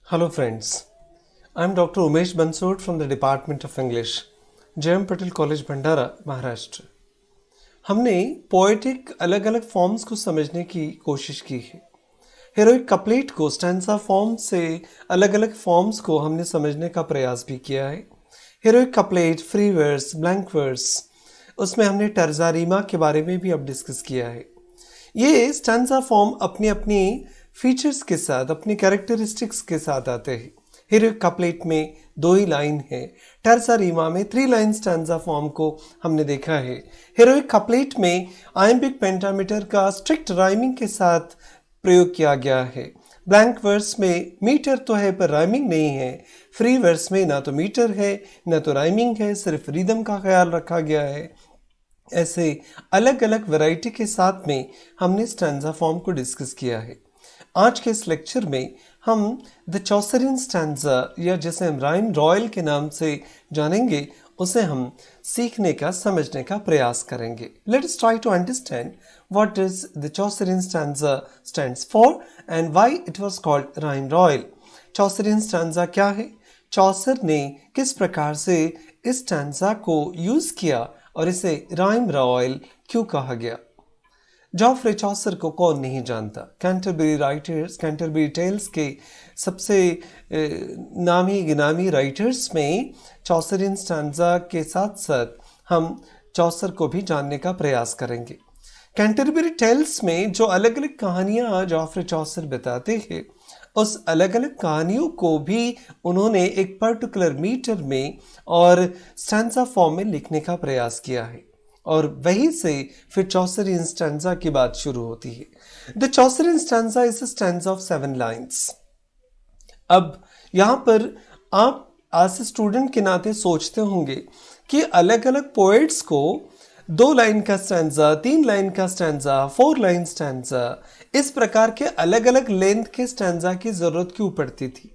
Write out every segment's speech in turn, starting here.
Hello friends, I am Dr. Umesh Bansod from the Department of English, J.M. Patel College, Bhandara, Maharashtra. हमने poetic अलग अलग forms को समझने की कोशिश की है। हीरोइक कपलेट को स्टैंजा फॉर्म से अलग अलग फॉर्म्स को हमने समझने का प्रयास भी किया है। Heroic couplet, free verse, blank verse, उसमें हमने टर्जा रीमा के बारे में भी अब डिस्कस किया है। ये स्टैंजा फॉर्म अपनी अपनी फीचर्स के साथ, अपनी कैरेक्टरिस्टिक्स के साथ आते हैं। हीरोइक कपलेट में 2 ही लाइन है। टर्जा रीमा में 3 लाइन स्टैंजा फॉर्म को हमने देखा है। हीरोइक कपलेट में आयम्बिक पेंटामीटर का स्ट्रिक्ट राइमिंग के साथ प्रयोग किया गया है। ब्लैंक वर्स में मीटर तो है पर राइमिंग नहीं है। फ्री वर्स में ना तो मीटर है ना तो राइमिंग है, सिर्फ रिदम का ख्याल रखा गया है। ऐसे अलग अलग वैरायटी के साथ में हमने स्टैंजा फॉर्म को डिस्कस किया है। आज के इस लेक्चर में हम द चौसरियन स्टैंजा, या जिसे हम राइम रॉयल के नाम से जानेंगे, उसे हम सीखने का, समझने का प्रयास करेंगे। Let's try to understand what is the Chaucerian stanza stands for and why it was called rhyme royal. Chaucerian stanza क्या है, चौसर ने किस प्रकार से इस स्टैंजा को यूज किया और इसे राइम रॉयल क्यों कहा गया। जॉफ्रे चौसर को कौन नहीं जानता। कैंटरबरी राइटर्स, कैंटरबरी टेल्स के सबसे नामी गिनामी राइटर्स में चौसरियन स्टैंजा के साथ साथ हम चौसर को भी जानने का प्रयास करेंगे। कैंटरबरी टेल्स में जो अलग अलग कहानियाँ जॉफ्रे चौसर बताते हैं, उस अलग अलग कहानियों को भी उन्होंने एक पर्टिकुलर मीटर में और स्टैंजा फॉर्म में लिखने का प्रयास किया है, और वहीं से फिर चौसरियन स्टैंजा की बात शुरू होती है। The Chaucerian stanza is a stanza of 7 lines. अब यहाँ पर आप आज स्टूडेंट के नाते सोचते होंगे कि अलग अलग पोएट्स को 2 लाइन का स्टैंजा, 3 लाइन का स्टैंजा, 4 लाइन स्टैंजा, इस प्रकार के अलग अलग लेंथ के स्टैंजा की जरूरत क्यों पड़ती थी।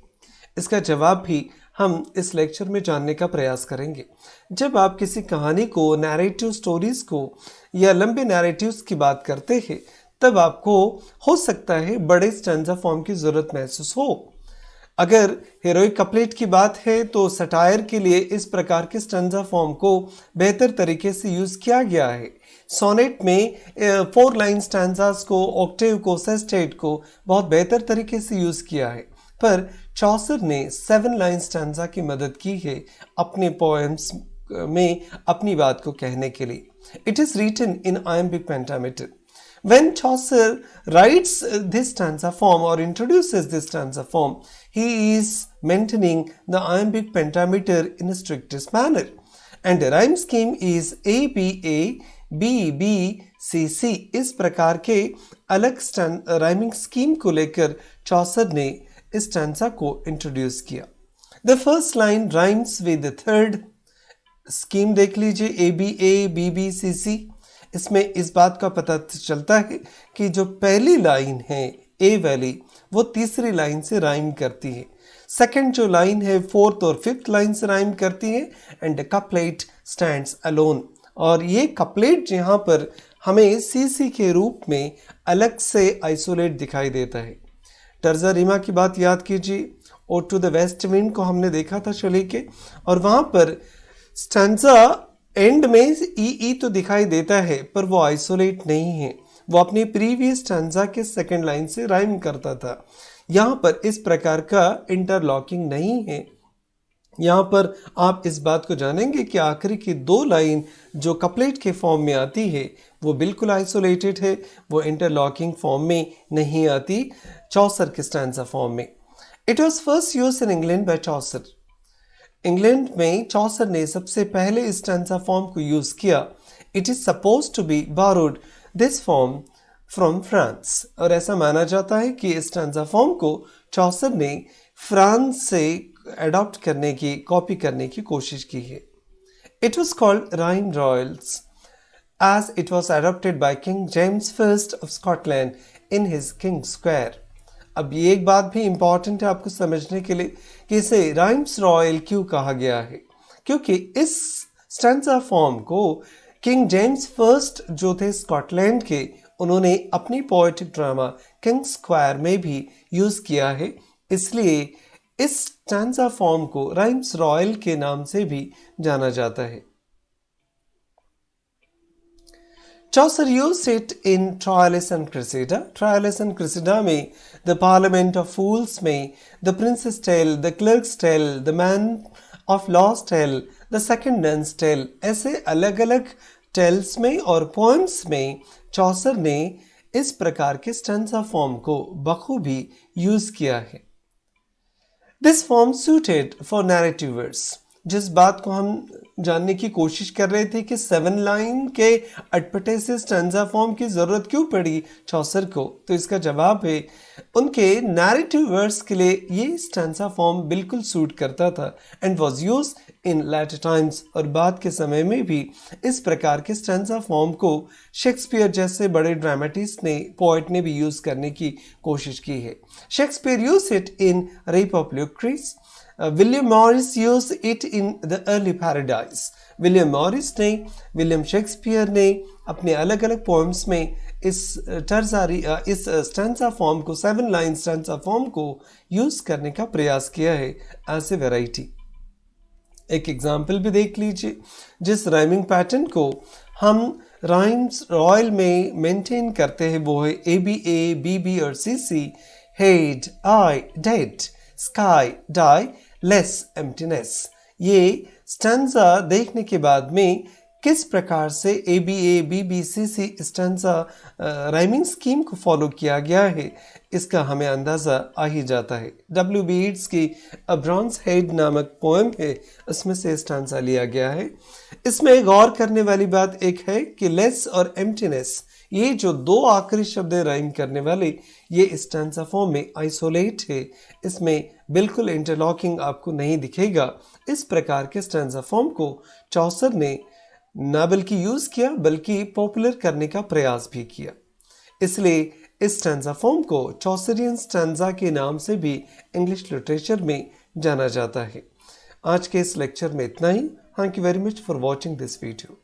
इसका जवाब भी हम इस लेक्चर में जानने का प्रयास करेंगे। जब आप किसी कहानी को, नैरेटिव स्टोरीज को या लंबे नैरेटिव्स की बात करते हैं, तब आपको हो सकता है बड़े स्टैंजा फॉर्म की जरूरत महसूस हो। अगर हीरोइक कपलेट की बात है तो सटायर के लिए इस प्रकार के स्टैंजा फॉर्म को बेहतर तरीके से यूज किया गया है। सोनेट में 4 लाइन स्टैंजास को, ऑक्टेव को, सेस्टेट को बहुत बेहतर तरीके से यूज किया है, पर चौसर ने 7 लाइन स्टैंजा की मदद की है अपने पोएम्स में अपनी बात को कहने के लिए। It is written in iambic pentameter. When Chaucer writes this stanza form or introduces this stanza form, he is maintaining the iambic pentameter in a strictest manner, and the rhyme scheme is ABA, BBCC। इस प्रकार के अलग rhyming scheme को लेकर चौसर ने इस stanza को introduce किया। The first line rhymes with the third। Scheme देख लीजिए, ABA, BBCC। इसमें इस बात का पता चलता है कि जो पहली लाइन है ए वाली, वो तीसरी लाइन से राइम करती है। सेकंड जो लाइन है 4th और 5th लाइन से राइम करती है। And couplet stands alone. और ये कपलेट यहाँ पर हमें सीसी के रूप में अलग से आइसोलेट दिखाई देता है। टर्जा रीमा की बात याद कीजिए। Ode to the west wind को हमने देखा था शली के, और वहाँ पर स्टैंजा एंड में ई तो दिखाई देता है, पर वो आइसोलेट नहीं है, वो अपनी प्रीवियस स्टैंजा के सेकंड लाइन से राइम करता था। यहाँ पर इस प्रकार का इंटरलॉकिंग नहीं है। यहाँ पर आप इस बात को जानेंगे कि आखिरी की 2 लाइन जो कपलेट के फॉर्म में आती है वो बिल्कुल आइसोलेटेड है, वो इंटरलॉकिंग फॉर्म में नहीं आती चौसर के स्टैंजा फॉर्म में। It was first use in England by Chaucer. England में चौसर ने सबसे पहले इस स्टैंजा फॉर्म को यूज किया। It is suppose to be borrowed this form from France, और ऐसा माना जाता है कि इस स्टैंजा फॉर्म को चौसर ने फ्रांस से अडॉप्ट करने की, कॉपी करने की कोशिश की है। It was called rhyme Royals as it was adopted by King James I of Scotland in his King's Square। अब ये एक बात भी इंपॉर्टेंट है आपको समझने के लिए कि इसे राइम्स रॉयल क्यों कहा गया है, क्योंकि इस स्टैंजा फॉर्म को किंग जेम्स फर्स्ट जो थे स्कॉटलैंड के, उन्होंने अपनी पोएटिक ड्रामा किंग स्क्वायर में भी यूज किया है। इसलिए इस स्टैंजा फॉर्म को राइम्स रॉयल के नाम से भी जाना जाता है। Chaucer used it in Troilus and Cressida। Troilus and Cressida में The Parliament of Fools में The Prince's Tale, The Clerk's Tale, The Man of Law's Tale, The Second Nun's Tale, ऐसे अलग अलग टेल्स में और पोएम्स में Chaucer ने इस प्रकार के स्टैंजा फॉर्म को बखूबी यूज किया है। This form suited for narrative verse. जिस बात को हम जानने की कोशिश कर रहे थे कि 7 लाइन के अटपटे से स्टैंजा फॉर्म की जरूरत क्यों पड़ी चौसर को, तो इसका जवाब है उनके नैरेटिव वर्स के लिए ये स्टैंजा फॉर्म बिल्कुल सूट करता था and was used in later times. और बाद के समय में भी इस प्रकार के स्टैंजा फॉर्म को शेक्सपियर जैसे बड़े ड्रामेटिस्ट ने, पोएट ने भी यूज करने की कोशिश की है। Shakespeare use it in rape of Lucrece. William Morris use it in the early paradise. William Morris ने, विलियम शेक्सपियर ने अपने अलग अलग पोएम्स में इस इस स्टैंजा फॉर्म को, 7 लाइन स्टैंजा फॉर्म को यूज करने का प्रयास किया है एज ए वैरायटी। एक एग्जाम्पल भी देख लीजिए, जिस राइमिंग पैटर्न को हम राइम्स रॉयल में मेंटेन करते हैं वो है ABA, BB और CC। Head, eye, dead, sky, die, less, emptiness. ये स्टैंजा देखने के बाद में किस प्रकार से ABA, BB, CC stanza rhyming scheme को फॉलो किया गया है, इसका हमें अंदाज़ा आ ही जाता है। W.B. Yeats की अ ब्रॉन्ज हेड नामक पोएम है, उसमें से स्टैंजा लिया गया है। इसमें गौर करने वाली बात एक है कि लेस और एम्प्टीनेस, ये जो 2 आखिरी शब्द राइम करने वाले, ये स्टैंजा फॉर्म में आइसोलेट है, इसमें बिल्कुल इंटरलॉकिंग आपको नहीं दिखेगा। इस प्रकार के स्टैंजा फॉर्म को चौसर ने न बल्कि यूज किया बल्कि पॉपुलर करने का प्रयास भी किया। इसलिए इस स्टैंजा फॉर्म को चौसरियन स्टैंजा के नाम से भी इंग्लिश लिटरेचर में जाना जाता है। आज के इस लेक्चर में इतना ही। Thank you very much for watching this video.